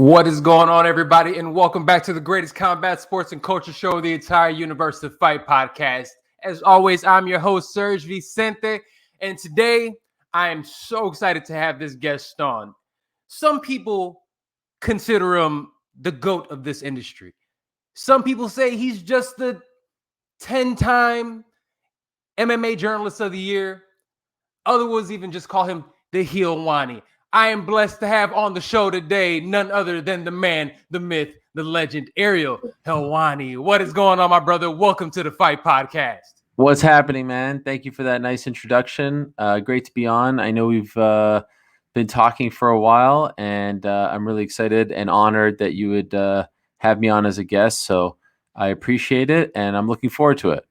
What is going on, everybody, and welcome back to the greatest combat sports and culture show of the entire universe, the Fight Podcast. As always, I'm your host, SERG VICENTE, and today I am so excited to have this guest on. Some people consider him the GOAT of this industry. Some people say he's just the 10-time MMA Journalist of the Year. Others even just call him the Helwani. I am blessed to have on the show today none other than the man, the myth, the legend, Ariel Helwani. What is going on, my brother? Welcome to the Fight Podcast. What's happening, man? Thank you for that nice introduction. Great to be on. I know we've been talking for a while, and I'm really excited and honored that you would have me on as a guest. So I appreciate it, and I'm looking forward to it.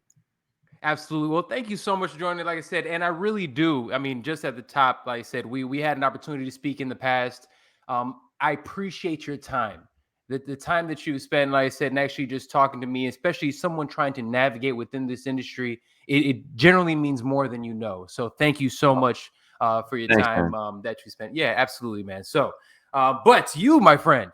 Absolutely. Well, thank you so much for joining, like I said, and I really do. I mean, just at the top, like I said, we had an opportunity to speak in the past. I appreciate your time, the time that you spend, like I said, and actually just talking to me, especially someone trying to navigate within this industry. It generally means more than you know. So thank you so much for your time that you spent. Yeah, absolutely, man. So, but you, my friend,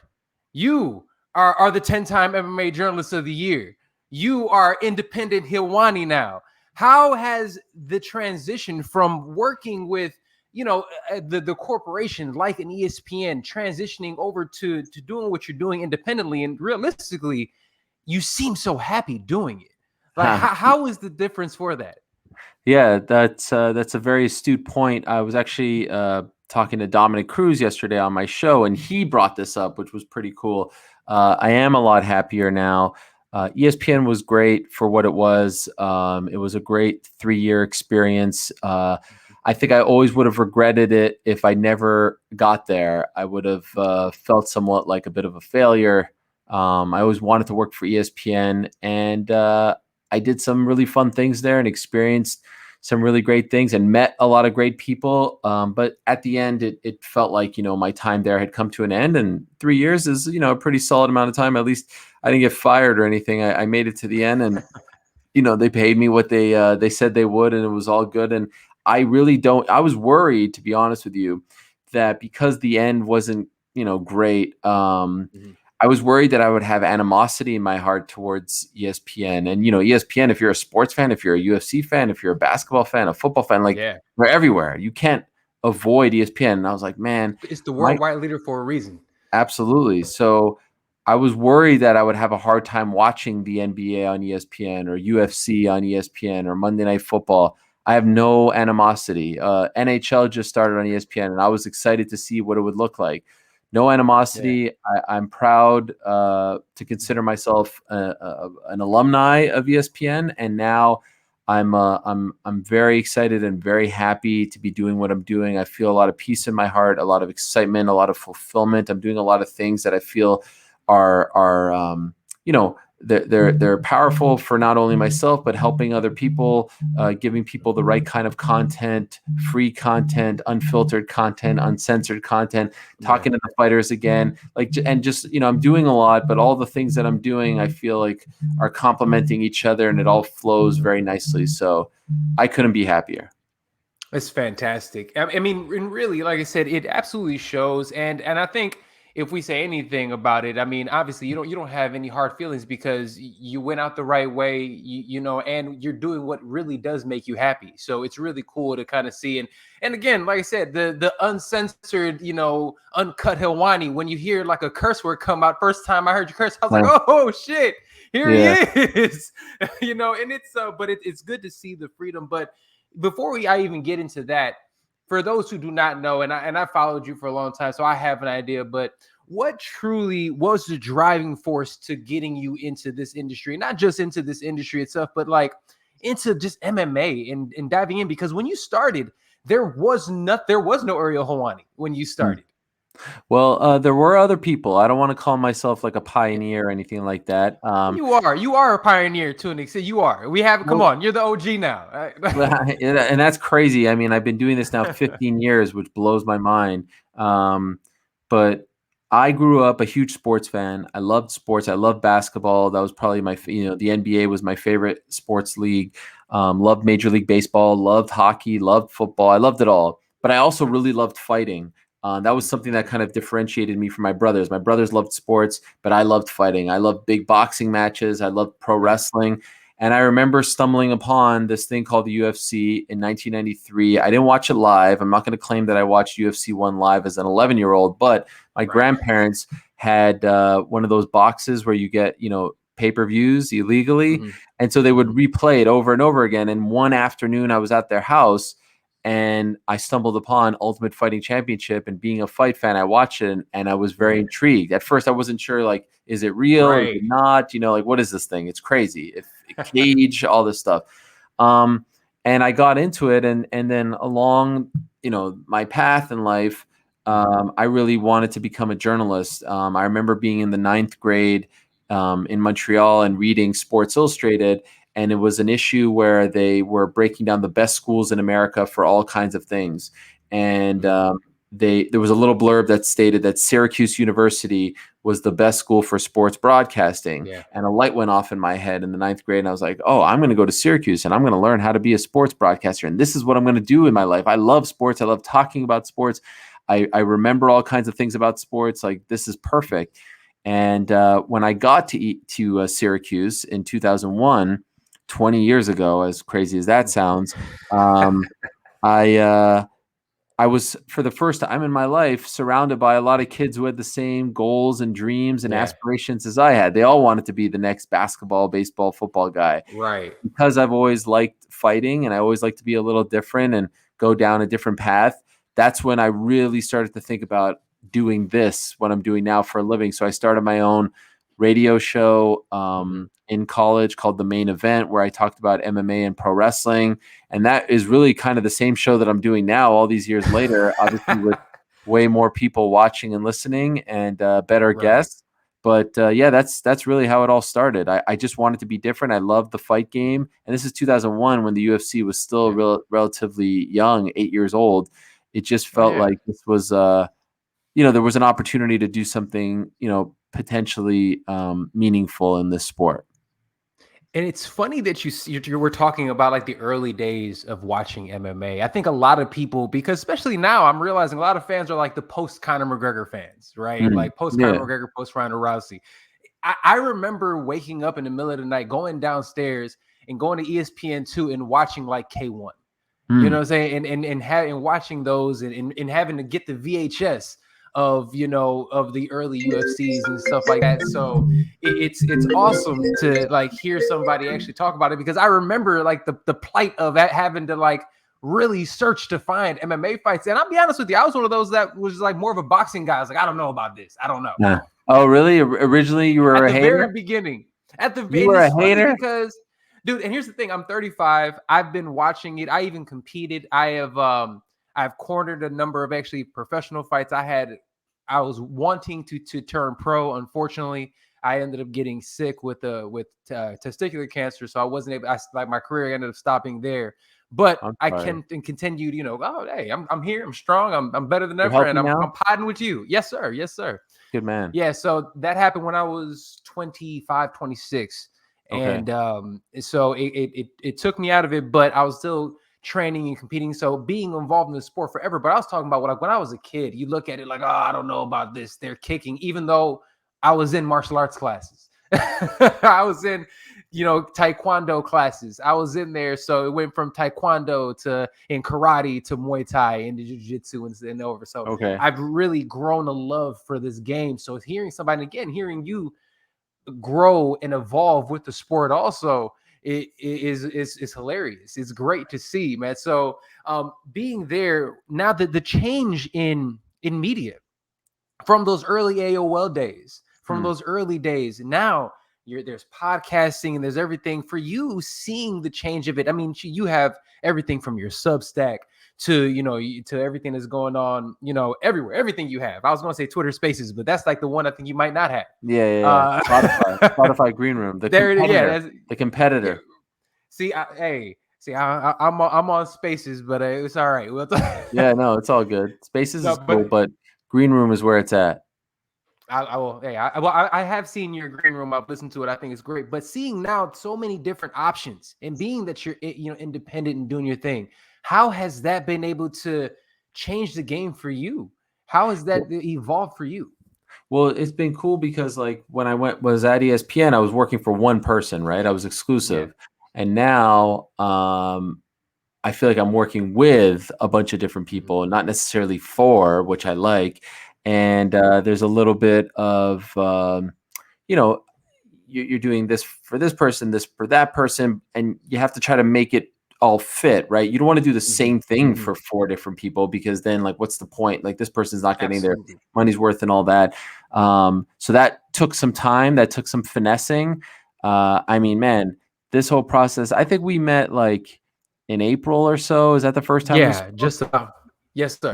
you are the 10-time MMA Journalist of the Year. You are independent Helwani now. How has the transition from working with, the corporation like an ESPN transitioning over to doing what you're doing independently? And realistically, you seem so happy doing it. Like, how is the difference for that? Yeah, that's a very astute point. I was actually talking to Dominic Cruz yesterday on my show, and he brought this up, which was pretty cool. I am a lot happier now. ESPN was great for what it was. It was a great 3-year experience. I think I always would have regretted it if I never got there. I would have felt somewhat like a bit of a failure. I always wanted to work for ESPN, and I did some really fun things there and experienced some really great things and met a lot of great people. But at the end, it felt like, my time there had come to an end, and 3 years is, a pretty solid amount of time. At least I didn't get fired or anything. I made it to the end, and, they paid me what they said they would, and it was all good. And I was worried, to be honest with you, that because the end wasn't, great, I was worried that I would have animosity in my heart towards ESPN. And, ESPN, if you're a sports fan, if you're a UFC fan, if you're a basketball fan, a football fan, they're everywhere. You can't avoid ESPN. And I was like, man. It's the worldwide leader for a reason. Absolutely. So I was worried that I would have a hard time watching the NBA on ESPN or UFC on ESPN or Monday Night Football. I have no animosity. NHL just started on ESPN, and I was excited to see what it would look like. No animosity. Yeah. I'm proud to consider myself an alumni of ESPN, and now I'm very excited and very happy to be doing what I'm doing. I feel a lot of peace in my heart, a lot of excitement, a lot of fulfillment. I'm doing a lot of things that I feel are they're powerful for not only myself, but helping other people, giving people the right kind of content, free content, unfiltered content, uncensored content, talking to the fighters again, I'm doing a lot, but all the things that I'm doing, I feel like are complementing each other, and it all flows very nicely. So I couldn't be happier. It's fantastic. I mean, and really, like I said, it absolutely shows. And I think if we say anything about it, I mean, obviously you don't have any hard feelings because you went out the right way, and you're doing what really does make you happy. So it's really cool to kind of see. And again, like I said, the uncensored, uncut Helwani, when you hear like a curse word come out, first time I heard you curse, I was like, oh shit, here he is, and it's but it's good to see the freedom. But before I even get into that, for those who do not know, and I followed you for a long time, so I have an idea, but what truly was the driving force to getting you into this industry? Not just into this industry itself, but like into just MMA and diving in? Because when you started, there was no Ariel Helwani when you started. Well, there were other people. I don't want to call myself like a pioneer or anything like that. You are a pioneer to an extent. You are. Come on, you're the OG now. And that's crazy. I mean, I've been doing this now 15 years, which blows my mind. But I grew up a huge sports fan. I loved sports. I loved basketball. That was probably my, the NBA was my favorite sports league. Loved Major League Baseball, loved hockey, loved football. I loved it all. But I also really loved fighting. That was something that kind of differentiated me from my brothers. My brothers loved sports, but I loved fighting. I loved big boxing matches. I loved pro wrestling. And I remember stumbling upon this thing called the UFC in 1993. I didn't watch it live. I'm not going to claim that I watched UFC 1 live as an 11-year-old, but my grandparents had one of those boxes where you get, pay-per-views illegally. And so they would replay it over and over again. And one afternoon I was at their house and I stumbled upon Ultimate Fighting Championship, and being a fight fan, I watched it and I was very intrigued. At first I wasn't sure, like, is it real? Is it not? Like, what is this thing? It's crazy. Cage, all this stuff. And I got into it, and then along, my path in life, I really wanted to become a journalist. I remember being in the 9th grade in Montreal and reading Sports Illustrated, and it was an issue where they were breaking down the best schools in America for all kinds of things. And there was a little blurb that stated that Syracuse University was the best school for sports broadcasting. Yeah. And a light went off in my head in the 9th grade. And I was like, oh, I'm going to go to Syracuse and I'm going to learn how to be a sports broadcaster. And this is what I'm going to do in my life. I love sports. I love talking about sports. I remember all kinds of things about sports. Like, this is perfect. And when I got to Syracuse in 2001, 20 years ago, as crazy as that sounds, I was, for the first time in my life, surrounded by a lot of kids who had the same goals and dreams and aspirations as I had. They all wanted to be the next basketball, baseball, football guy. Right. Because I've always liked fighting and I always like to be a little different and go down a different path, that's when I really started to think about doing this, what I'm doing now for a living. So I started my own radio show in college called The Main Event, where I talked about MMA and pro wrestling. And that is really kind of the same show that I'm doing now, all these years later, obviously with way more people watching and listening and better guests. But yeah, that's really how it all started. I just wanted to be different. I loved the fight game. And this is 2001 when the UFC was still relatively young, 8 years old. It just felt like this was, there was an opportunity to do something, potentially meaningful in this sport. And it's funny that you were talking about like the early days of watching MMA. I think a lot of people, because especially now, I'm realizing a lot of fans are like the post Conor McGregor fans, right? Like post Conor McGregor, post Ronda Rousey. I remember waking up in the middle of the night, going downstairs and going to ESPN2 and watching like K1. You know what I'm saying? And watching those and having to get the VHS of the early UFCs and stuff like that. So it's awesome to like hear somebody actually talk about it, because I remember like the plight of having to like really search to find MMA fights. And I'll be honest with you, I was one of those that was like more of a boxing guy. I was like, I don't know about this. I don't know. Nah. Oh, really? Originally you were a hater? Very beginning. You were a hater? Because dude, and here's the thing, I'm 35. I've been watching it. I even competed. I've cornered a number of actually professional fights. I was wanting to turn pro. Unfortunately, I ended up getting sick with testicular cancer, so I wasn't able. My career ended up stopping there. But I continued. Oh hey, I'm here. I'm strong. I'm better than ever, and I'm potting with you. Yes sir. Yes sir. Good man. Yeah. So that happened when I was 25, 26. And so it took me out of it, but I was still training and competing. So being involved in the sport forever. But I was talking about when I was a kid, you look at it like, oh, I don't know about this. They're kicking, even though I was in martial arts classes. I was in, taekwondo classes. I was in there. So it went from taekwondo to in karate to Muay Thai and jiu-jitsu and over. So I've really grown a love for this game. So hearing you grow and evolve with the sport also is hilarious. It's great to see, man. So being there now, that the change in media from those early AOL days, from those early days, now there's podcasting and there's everything for you, seeing the change of it. I mean, you have everything from your Substack to to everything that's going on, everywhere, everything you have. I was going to say Twitter Spaces, but that's like the one I think you might not have. Yeah. Spotify Green Room. The competitor. See, I'm on Spaces, but it's all right. Yeah, no, it's all good. Spaces is cool, but Green Room is where it's at. I have seen your Green Room. I've listened to it. I think it's great. But seeing now so many different options, and being that you're independent and doing your thing, how has that been able to change the game for you? How has that evolved for you? Well, it's been cool because like when I was at ESPN, I was working for one person, right? I was Yeah. exclusive. And now I feel like I'm working with a bunch of different Mhm. people, not necessarily for, which I like. And there's a little bit of you know, you're doing this for this person, this for that person, and you have to try to make it all fit, right? You don't want to do the Mhm. same thing Mhm. for four different people because then, like, what's the point? Like, this person's not getting their Absolutely. money's worth and all that. So that took some time. That took some finessing. I Mhm. mean, man, this whole process. I think we met like in April or so. Is that the first time we Yeah, spoke? just about. Yes, sir.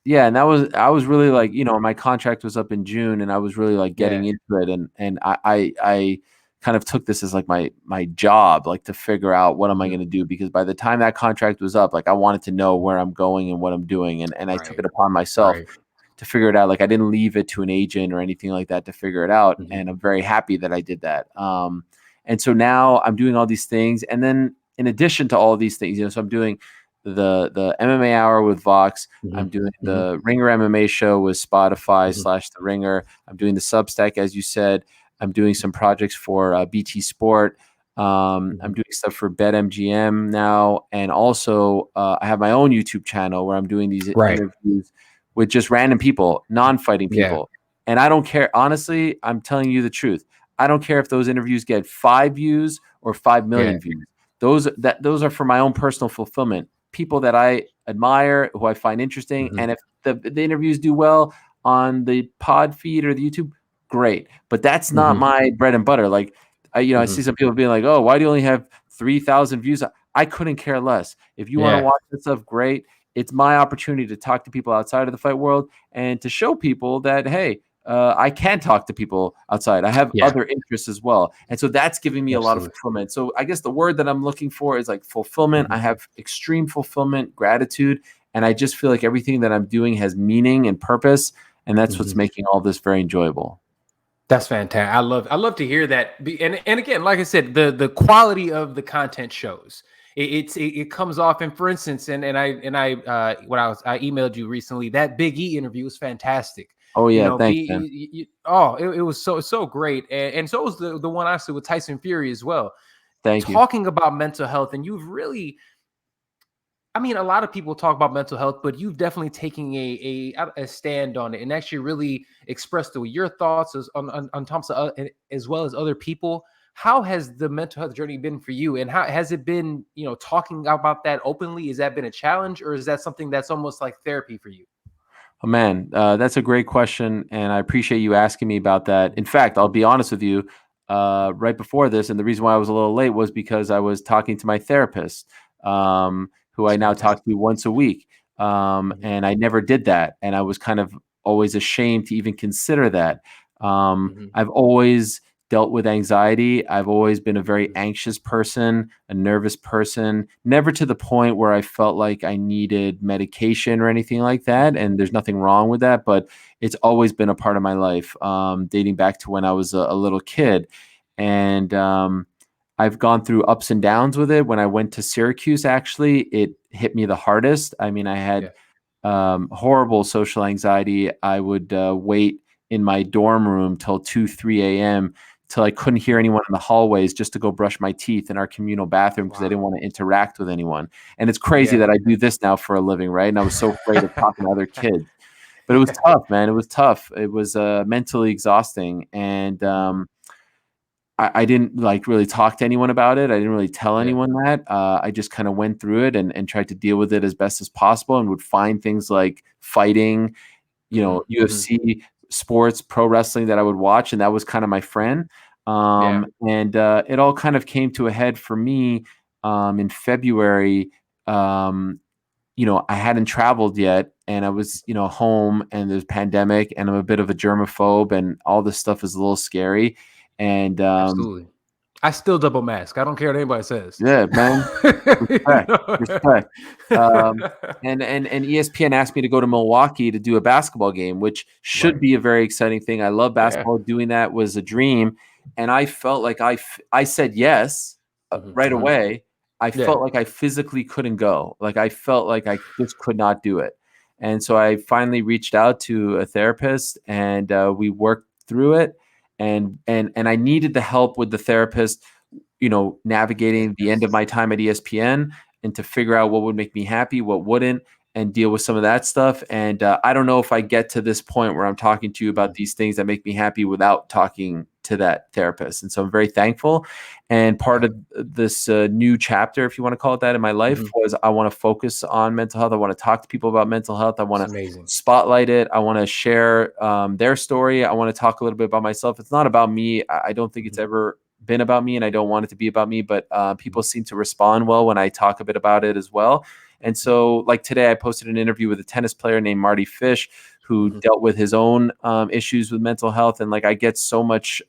Yeah, and that was I was really like, Mhm. my contract was up in June, and I was really like getting Yeah. into it, and I kind of took this as like my job, like to figure out what am I Mhm. going to do, because by the time that contract was up, like I wanted to know where I'm going and what I'm doing, and I took Right. it upon myself Right. to figure it out. Like I didn't leave it to an agent or anything like that to figure it out, Mhm. and I'm very happy that I did that. And so now I'm doing all these things, and then in addition to all of these things, so I'm doing the MMA hour with Vox. I'm Mhm. doing Mhm. the Ringer MMA show with Spotify Mhm. slash the Ringer. I'm doing the Substack, as you said. I'm doing some projects for BT Sport. I'm Mhm. doing stuff for BetMGM now, and also I have my own YouTube channel where I'm doing these Right. interviews with just random people, non-fighting Yeah. people. And I don't care. Honestly, I'm telling you the truth. I don't care if those interviews get 5 views or 5 million Yeah. views. Those are for my own personal fulfillment. People that I admire, who I find interesting, Mhm. and if the interviews do well on the pod feed or the YouTube, great. But that's not Mhm. my bread and butter. Like I Mhm. see some people being like, "Oh, why do you only have 3,000 views?" I couldn't care less. If you want to Yeah. watch this stuff, great. It's my opportunity to talk to people outside of the fight world and to show people that, hey, I can talk to people outside. I have Yeah. other interests as well. And so that's giving me a lot of Absolutely. fulfillment. So I guess the word that I'm looking for is like fulfillment. I Mhm. have extreme fulfillment, gratitude, and I just feel like everything that I'm doing has meaning and purpose. And that's what's Mhm. making all this very enjoyable. That's fantastic. I love to hear that. And again, like I said, the quality of the content shows. It comes off. And for instance, and I when I emailed you recently, that Big E interview was fantastic. Oh, You yeah. know, Thanks, man. it was so great, and so was the one I said with Tyson Fury as well, Thank you. talking about mental health. And you've really, I mean, a lot of people talk about mental health, but you've definitely taken a stand on it and actually really expressed your thoughts on terms of, as well as other people. How has the mental health journey been for you, and how has it been? Talking about that openly, has that been a challenge, or is that something that's almost like therapy for you? Oh, man, that's a great question, and I appreciate you asking me about that. In fact, I'll be honest with you. Right before this, and the reason why I was a little late was because I was talking to my therapist, who I It's now talk fantastic. to once a week, Mhm. and I never did that, and I was kind of always ashamed to even consider that. Mhm. I've always dealt with anxiety. I've always been a very Mhm. anxious person, a nervous person, never to the point where I felt like I needed medication or anything like that. Mhm. And there's nothing wrong with that, but it's always been a part of my life, dating back to when I was a little kid. And I've gone through ups and downs with it. When I went to Syracuse, actually, it hit me the hardest. I mean, I Yeah. had horrible social anxiety. I would wait in my dorm room till 2, 3 a.m. till I couldn't hear anyone in the hallways just to go brush my teeth in our communal bathroom because I didn't Wow. want to interact with anyone. And it's crazy Yeah. that I do this now for a living, right? And I was so afraid of talking to other kids. But it was Yeah. tough, man. It was tough. It was mentally exhausting. And Mhm. I didn't like really talk to anyone about it. I didn't really tell Yeah. anyone that. I just kind of went through it and tried to deal with it as best as possible, and would find things like fighting, Mhm. Mhm. UFC, sports, pro wrestling that I would watch, and that was kind of my friend. Yeah. And it all kind of came to a head for me in February. Um, I hadn't traveled yet, and I was, home, and there's pandemic, and I'm a bit of a germaphobe, and all this stuff is a little scary. And Absolutely. I still double mask. I don't care what anybody says. yeah, man. You Respect, know? respect. And ESPN asked me to go to Milwaukee to do a basketball game, which should Right. be a very exciting thing. I love Yeah. basketball. Doing that was a dream, and I felt like I said yes Mhm, right mhm. away. I Yeah. felt like I physically couldn't go. Like I felt like I just could not do it. And so I finally reached out to a therapist, and we worked through it. And I needed the help with the therapist, navigating the end of my time at ESPN, and to figure out what would make me happy, what wouldn't, and deal with some of that stuff. And I don't know if I get to this point where I'm talking to you about these things that make me happy without talking to that therapist. And so I'm very thankful. And part of this new chapter, if you want to call it that, in my life was I want to focus on mental health. I want to talk to people about mental health. I want to spotlight it. I want to share their story. I want to talk a little bit about myself. It's not about me. I don't think it's ever been about me, and I don't want it to be about me, but people seem to respond well when I talk a bit about it as well. And so, like today, I posted an interview with a tennis player named Marty Fish, who dealt with his own issues with mental health. And like, I get so much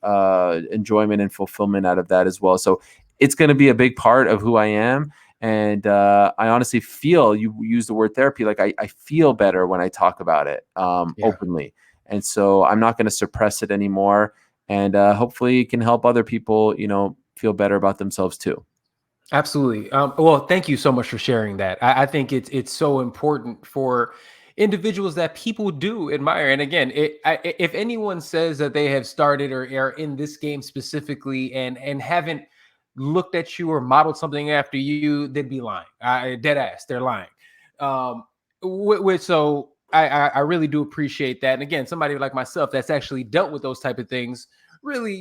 enjoyment and fulfillment out of that as well. So it's going to be a big part of who I am. And I honestly feel, you use the word therapy, like I feel better when I talk about it openly. And so I'm not going to suppress it anymore. And hopefully it can help other people, feel better about themselves too. Absolutely. Well, thank you so much for sharing that. I think it's so important for individuals that people do admire. And again, if anyone says that they have started or are in this game specifically and haven't looked at you or modeled something after you, they'd be lying. Dead ass, they're lying. So I really do appreciate that. And again, somebody like myself that's actually dealt with those type of things, really,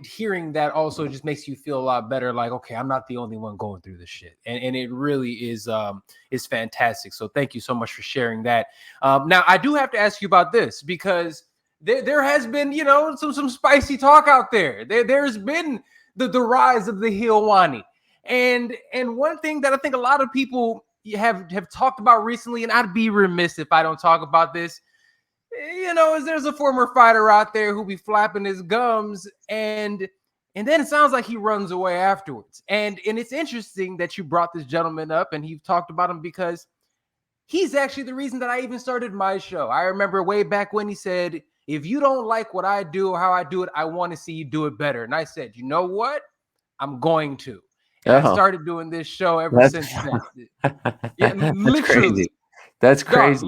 hearing that also just makes you feel a lot better. Like, okay, I'm not the only one going through this shit. And it really is fantastic. So thank you so much for sharing that. Now I do have to ask you about this, because there has been, some spicy talk out there. There's been the rise of the Helwani. And one thing that I think a lot of people have talked about recently, and I'd be remiss if I don't talk about this, is there's a former fighter out there who be flapping his gums, and then it sounds like he runs away afterwards. And it's interesting that you brought this gentleman up and you've talked about him, because he's actually the reason that I even started my show. I remember way back when he said, if you don't like what I do or how I do it, I want to see you do it better. And I said, you know what? I'm going to. And I started doing this show ever since then. Yeah, literally. Crazy. That's crazy.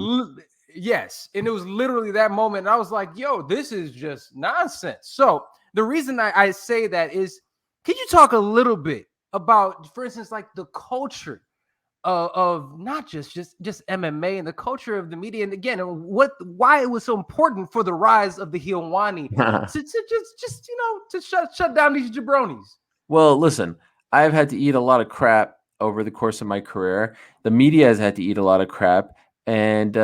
Yes. And it was literally that moment. And I was like, yo, this is just nonsense. So the reason I say that is, can you talk a little bit about, for instance, like the culture of not just MMA and the culture of the media, and again, why it was so important for the rise of the Helwani to shut down these jabronis? Well, listen, I've had to eat a lot of crap over the course of my career. The media has had to eat a lot of crap, and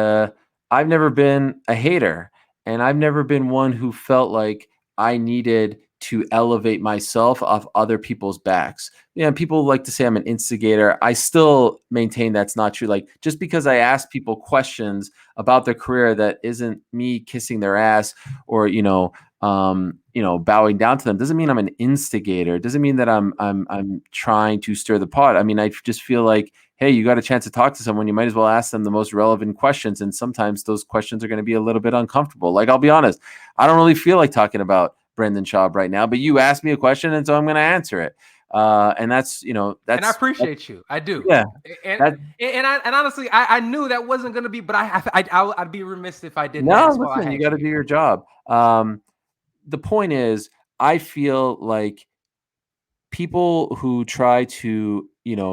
I've never been a hater, and I've never been one who felt like I needed to elevate myself off other people's backs. People like to say I'm an instigator. I still maintain that's not true. Like, just because I ask people questions about their career, that isn't me kissing their ass or bowing down to them, doesn't mean I'm an instigator. It doesn't mean that I'm trying to stir the pot. I mean, I just feel like, hey, you got a chance to talk to someone, you might as well ask them the most relevant questions. And sometimes those questions are going to be a little bit uncomfortable. Like, I'll be honest, I don't really feel like talking about Brendan Schaub right now, but you asked me a question, and so I'm going to answer it. And that's. And I appreciate you. I do. Yeah. And honestly, I knew that wasn't going to be, but I'd be remiss if I didn't. No, listen, you got to do your job. The point is, I feel like people who try to,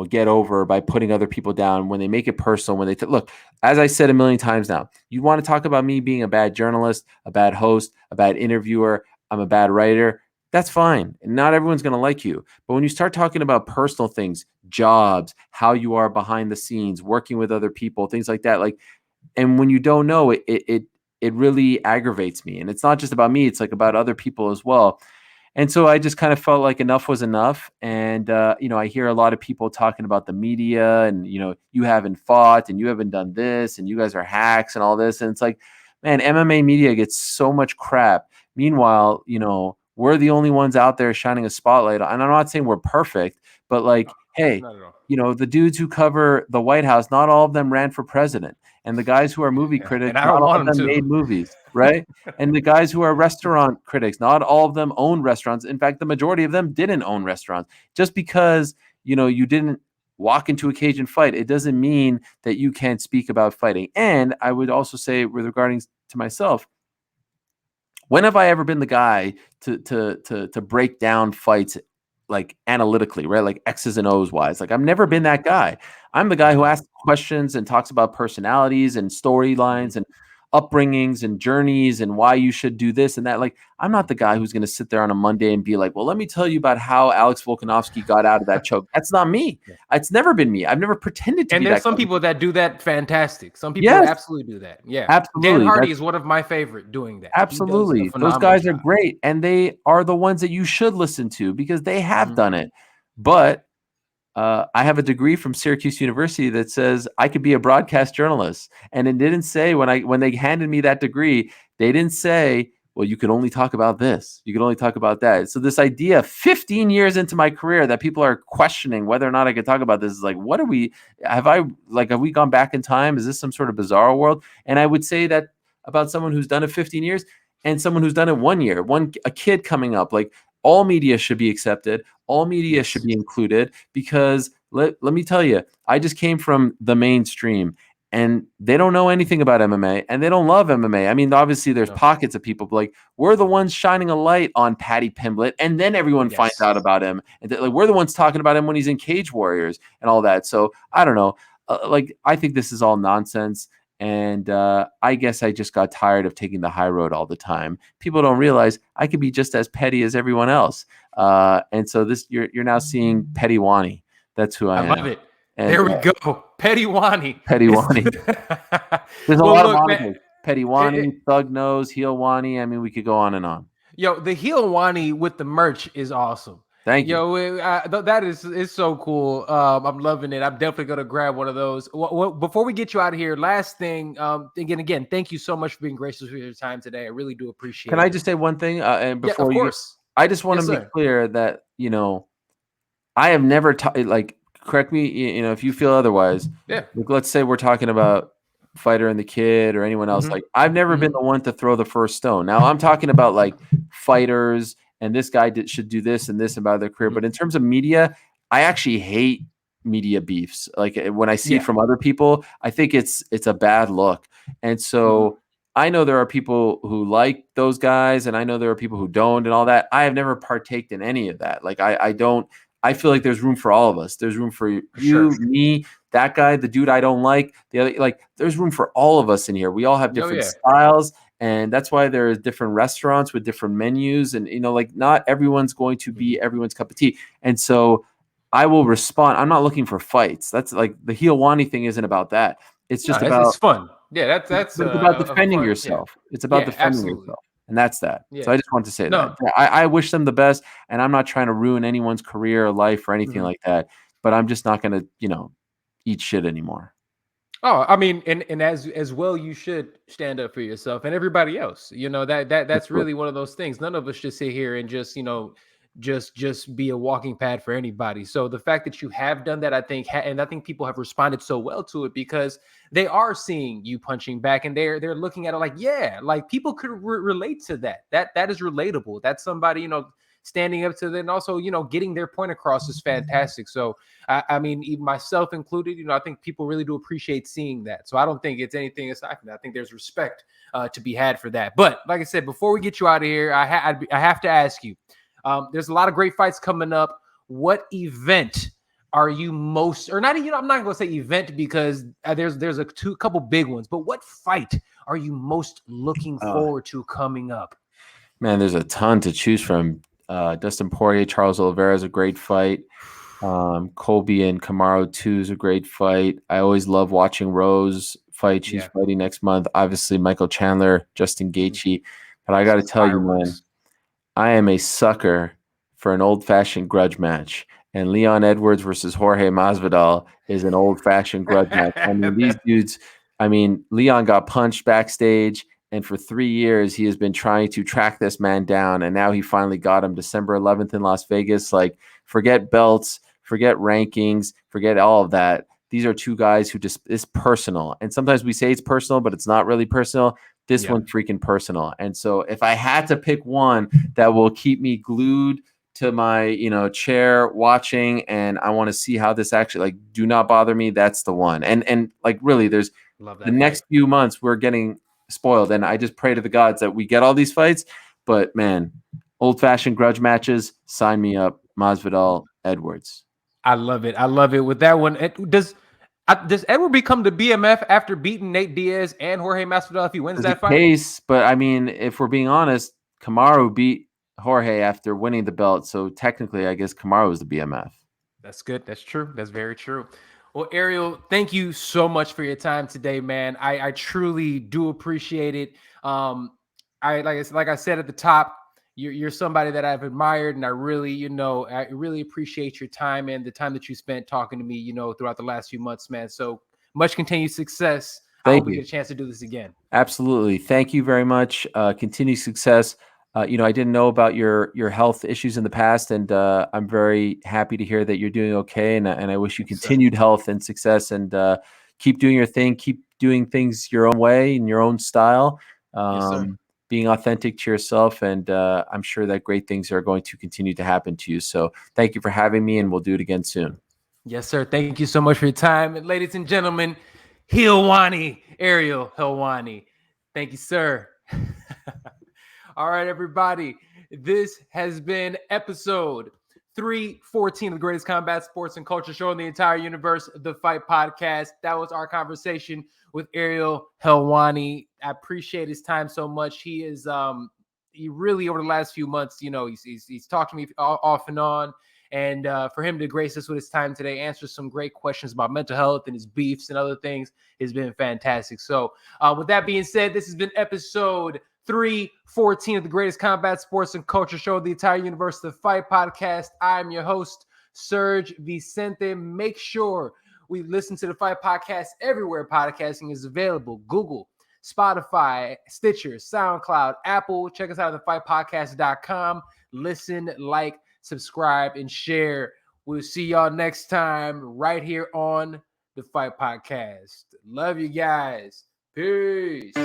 get over by putting other people down, when they make it personal, when they look, as I said a million times now, you want to talk about me being a bad journalist, a bad host, a bad interviewer, I'm a bad writer, that's fine. And not everyone's going to like you. But when you start talking about personal things, jobs, how you are behind the scenes, working with other people, things like that, and when you don't know, it really aggravates me. And it's not just about me, it's like about other people as well. And so I just kind of felt like enough was enough. And, I hear a lot of people talking about the media and, you haven't fought and you haven't done this and you guys are hacks and all this. And it's like, man, MMA media gets so much crap. Meanwhile, we're the only ones out there shining a spotlight. And I'm not saying we're perfect, but hey, the dudes who cover the White House, not all of them ran for president. And the guys who are movie critics, not all of them made movies, right? And the guys who are restaurant critics, not all of them own restaurants. In fact, the majority of them didn't own restaurants. Just because, you didn't walk into a cage and fight, it doesn't mean that you can't speak about fighting. And I would also say, with regarding to myself, when have I ever been the guy to break down fights like analytically, right? Like X's and O's wise. Like I've never been that guy. I'm the guy who asks questions and talks about personalities and storylines and upbringings and journeys and why you should do this and that. Like I'm not the guy who's going to sit there on a Monday and be like, well, let me tell you about how Alex Volkanovski got out of that choke. That's not me. It's never been me. I've never pretended to be that. And there's some people that do that fantastic. Some people absolutely do that. Yeah. Absolutely. Dan Hardy is one of my favorite doing that. Absolutely. Those guys are great. And they are the ones that you should listen to because they have done it. But I have a degree from Syracuse University that says I could be a broadcast journalist. And it didn't say when they handed me that degree, they didn't say, well, you can only talk about this. You can only talk about that. So this idea 15 years into my career that people are questioning whether or not I could talk about this is like, have we gone back in time? Is this some sort of bizarre world? And I would say that about someone who's done it 15 years and someone who's done it 1 year, a kid coming up, like all media should be accepted. All media should be included because let me tell you, I just came from the mainstream and they don't know anything about MMA and they don't love MMA. I mean, obviously there's pockets of people, but like we're the ones shining a light on Paddy Pimblett and then everyone finds out about him. And like we're the ones talking about him when he's in Cage Warriors and all that. So I don't know. I think this is all nonsense. And I guess I just got tired of taking the high road all the time. People don't realize I could be just as petty as everyone else. And so you're now seeing Petty Wani. That's who I am. I love it. And, there we go. Petty Wani. Petty Wani. There's a lot of monikers. Petty Wani, Thug Nose, Heel Wani. I mean, we could go on and on. Yo, the Heel Wani with the merch is awesome. Thank you. Yo, that is so cool. I'm loving it. I'm definitely gonna grab one of those. Before we get you out of here, last thing. Again, thank you so much for being gracious with your time today. I really do appreciate it. Can I just say one thing? And before of course. I just want to make clear that I have never correct me. If you feel otherwise. Yeah. Like, let's say we're talking about Fighter and the Kid or anyone else. Like I've never been the one to throw the first stone. Now I'm talking about like fighters. And this guy should do this and this about their career. But in terms of media, I actually hate media beefs. Like when I see it from other people, I think it's a bad look. And so I know there are people who like those guys and I know there are people who don't and all that. I have never partaked in any of that. Like I don't. I feel like there's room for all of us. There's room for you, me, that guy, the dude I don't like, the other. Like there's room for all of us in here. We all have different styles. And that's why there are different restaurants with different menus. And, like not everyone's going to be everyone's cup of tea. And so I will respond. I'm not looking for fights. That's like the Heel Wani thing isn't about that. It's just about it's fun. Yeah, that's it's about defending yourself. Yeah. It's about defending yourself. And that's that. Yeah. So I just want to say that. I wish them the best. And I'm not trying to ruin anyone's career or life or anything like that. But I'm just not going to, eat shit anymore. Oh, I mean, and as well, you should stand up for yourself and everybody else. That's really one of those things. None of us should sit here and just just be a walking pad for anybody. So the fact that you have done that, I think, and I think people have responded so well to it because they are seeing you punching back and they're looking at it like, yeah, like people could relate to that. That is relatable. That's somebody, standing up to them and also, getting their point across is fantastic. So, I mean, even myself included, I think people really do appreciate seeing that. So I don't think it's anything aside from that. I think there's respect to be had for that. But like I said, before we get you out of here, I have to ask you, there's a lot of great fights coming up. What event are you most, or not, I'm not going to say event because there's a couple big ones, but what fight are you most looking forward to coming up? Man, there's a ton to choose from. Dustin Poirier, Charles Oliveira is a great fight. Colby and Kamaru 2 is a great fight. I always love watching Rose fight. She's fighting next month. Obviously, Michael Chandler, Justin Gaethje. But I got to tell you, man, I am a sucker for an old-fashioned grudge match. And Leon Edwards versus Jorge Masvidal is an old-fashioned grudge match. I mean, these dudes, Leon got punched backstage. And for 3 years, he has been trying to track this man down. And now he finally got him December 11th in Las Vegas. Like, forget belts, forget rankings, forget all of that. These are two guys who just, it's personal. And sometimes we say it's personal, but it's not really personal. This one's freaking personal. And so if I had to pick one that will keep me glued to my, chair watching, and I want to see how this actually, like, do not bother me. That's the one. And like, really, there's Love the that next fight. few months we're getting spoiled, and I just pray to the gods that we get all these fights. But man, old-fashioned grudge matches, sign me up. Masvidal, Edwards. I love it. I love it. With that one, does Edward become the BMF after beating Nate Diaz and Jorge Masvidal if he wins There's a that fight? case, but I mean, if we're being honest, Kamaru beat Jorge after winning the belt, so technically, I guess Kamaru is the BMF. That's good. That's true. That's very true. Well, Ariel, thank you so much for your time today, man. I truly do appreciate it. Like I said at the top, you're somebody that I've admired, and I really appreciate your time and the time that you spent talking to me, throughout the last few months, man. So much continued success. I Thank hope we you. get a chance to do this again. Absolutely. Thank you very much. Continued success. I didn't know about your health issues in the past, and I'm very happy to hear that you're doing okay. And I wish you Thank you, sir. continued health and success, and keep doing your thing. Keep doing things your own way in your own style. Yes, sir. Being authentic to yourself, and I'm sure that great things are going to continue to happen to you. So thank you for having me, and we'll do it again soon. Yes, sir. Thank you so much for your time. And ladies and gentlemen, Helwani, Ariel Helwani. Thank you, sir. All right, everybody. This has been episode 314 of the greatest combat sports and culture show in the entire universe, the Fight Podcast. That was our conversation with Ariel Helwani. I appreciate his time so much. He is he really, over the last few months, he's talked to me off and on. And for him to grace us with his time today, answer some great questions about mental health and his beefs and other things has been fantastic. So with that being said, this has been episode 314 of the greatest combat sports and culture show of the entire universe, the Fight Podcast. I'm your host, SERG VICENTE. Make sure we listen to the Fight Podcast everywhere podcasting is available. Google, Spotify, Stitcher, SoundCloud, Apple. Check us out at thefightpodcast.com. Listen, like, subscribe, and share. We'll see y'all next time right here on the Fight Podcast. Love you guys. Peace.